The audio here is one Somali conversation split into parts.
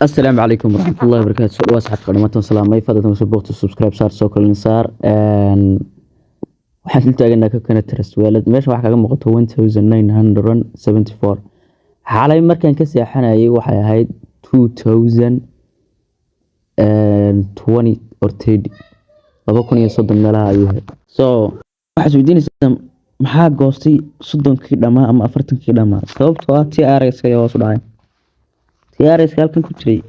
السلام عليكم ورحمة الله وبركاته. واسعد قنوات سلامي فضلا وسبوقت السبسكرايب صار سوكل صار waxaan taaganaa ka kana trust walad meesha waxa kaga muuqato 1974 xalay markaan ka seexanayay waxay ahayd 2020 or 30 2030 meelaha ayuu ahayd so waxaad weydiinaysaa maxaa goostay 30kii dhamaa ama 40kii dhamaa sababtoo ah TRS ka hoos u dhacay TRS halkan ku jiray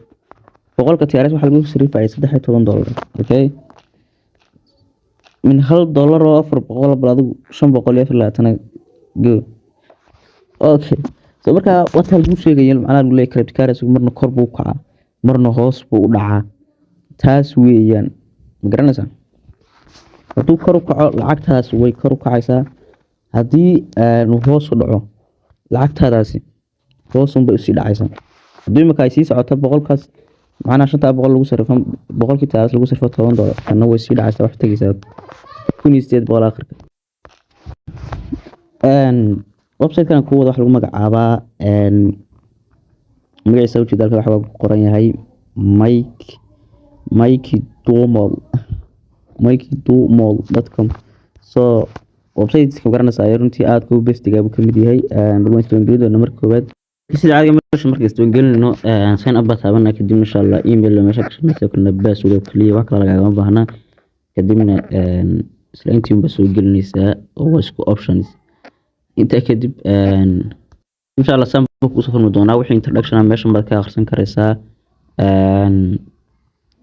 boqolka TRS waxa lagu sariifay $13 okay من $1 oo 400 baladu 524 go okay so marka waxa lagu sheegay macnaha lagu leeyahay credit card marna kor buu kacaa marna hoos buu u dhacaa taas weeyaan ma garanaysaa haduu kor u kaco lacagtaas way kor u kacaysaa hadii uu hoos u dhaco lacagtaadaasi hoos un bay u sii dhacaysaa hadii marka ay sii socoto boqolkaas macnaha 500 lagu sarifo boqolkii taas lagu sarifo $10 kana way sii dhacaysaa wax tagaysaa 1800 akhirka website kan ku wada wax lagu magacaabaa magaciisa u jeedalka waxa uu qoran yahay mikedomol.com so website ka garanaysaa runtii aad ku bestiga uu kamid yahay barnaamijka ingiriisiga marka koobaad sida caadiga marka isdiiwaangelino sign up taabana kadib insha Allah email meesha ka shaqeysa kuna password kaliya wax kale laga baahnaa kadibna isla intii baa soo gelinaysaa oo isku options inta kadib insha Allah sample ku soo furmo doonaa wixii introduction meesha baad ka akhrisan karaysaa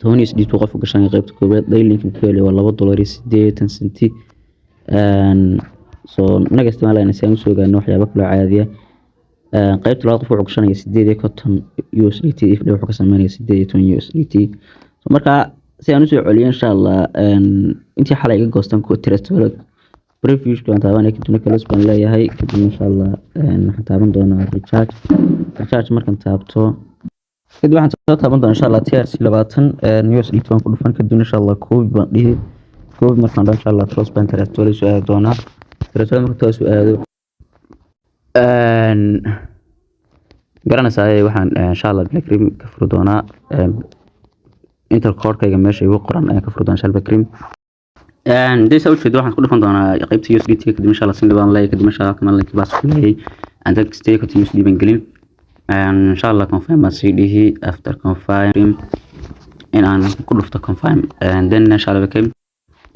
Tony SDT qof ka shan qaybta koobaad daily link ku leeyahay $2.80 so naga isticmaalayna si aan soo gaarno waxyaabo kale caadi ah qaybta labaad qof wuxuu ka shanay 8 USDT ifdha wuxuu ka sameeyay 8 USDT so marka si aan u soo celiyo insha Allah intii xalay iga goostan ku trust walad preview kan taabanay kadibna kala span leeyahay kadib insha Allah waxaan taaban doonaa recharge markan taabto kadib waxaan soo taaban doonaa insha Allah TRC 20 USDT waan ku dhufan kadib insha Allah koob baan dhihi koob markaan insha Allah trust span trust walad soo aad doonaa trust markaan soo aado garanaysaa waxaan insha Allah Black Cream ka furo doonaa intercode-kayga meesha igu qoran ayaan ka furo doonaa insha Allah Black Cream this out video waxaan ku dhufan doonaa qaybta USDT kadib insha Allah sin dhawaan leeyahay kadib insha Allah kamaan link baas ku leeyahay and then stay ku USDT baan gelin insha Allah confirm CD after confirm in aan ku dhufto confirm and then insha Allah Black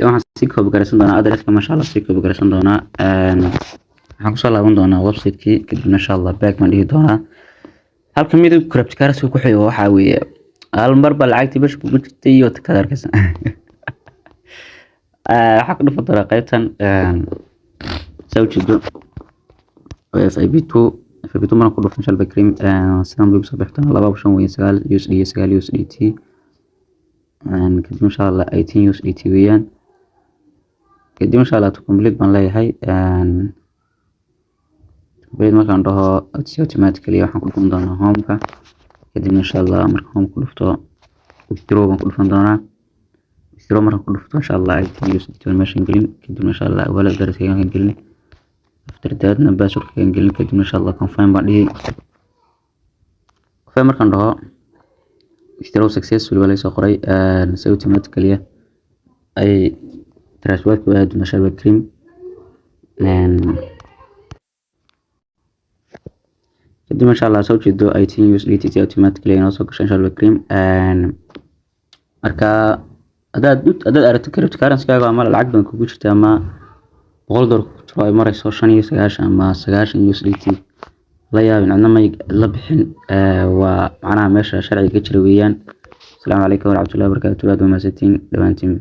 waxaan si koob garaysan doonaa address-ka insha Allah si koob garaysan doonaa waxaan ku soo laaban doonaa website-kii kadib insha Allah back baan dhihi doonaa halka midab crypto currency ku xigo waxa weeye hal mar baa lacagtii bash ku jirtay iyo ka darkaysan waxa ku dhufan doonaa qaybtan soo jeedo FIB2 markaan ku dhufan insha Allah cream sidaan buu soo bixin 2.9 USDT kadib insha Allah 18 USDT weeyaan kadib insha Allah to complete baan leeyahay bayad markaan dhaho automatically waxaan ku dhufan doonaa home-ka kadib insha Allah markaan home ku dhufto withdraw baan ku dhufan doonaa withdraw markaan ku dhufto insha Allah ay USDT meeshan gelin kadib insha Allah walad darasayaan gelin after that na password-ka gelin kadib insha Allah confirm baan dhihi confirm markaan dhaho withdraw successful wala soo qoray automatically ay transfer ku aad insha Allah cream kadib insha Allah soo jeedo 18 USDT automatically inoo soo gashay insha Allah cream marka adaad aragto crypto currency-gaaga ama lacag badan kugu jirta ama $100 ku jiro ay marayso 95 ama 90 USDT la yaabin adna ma la bixin waa macnaha meesha sharciga jira weeyaan. Assalaamu calaykum waraxmatullaahi wabarakaatuh. Dhawaantiin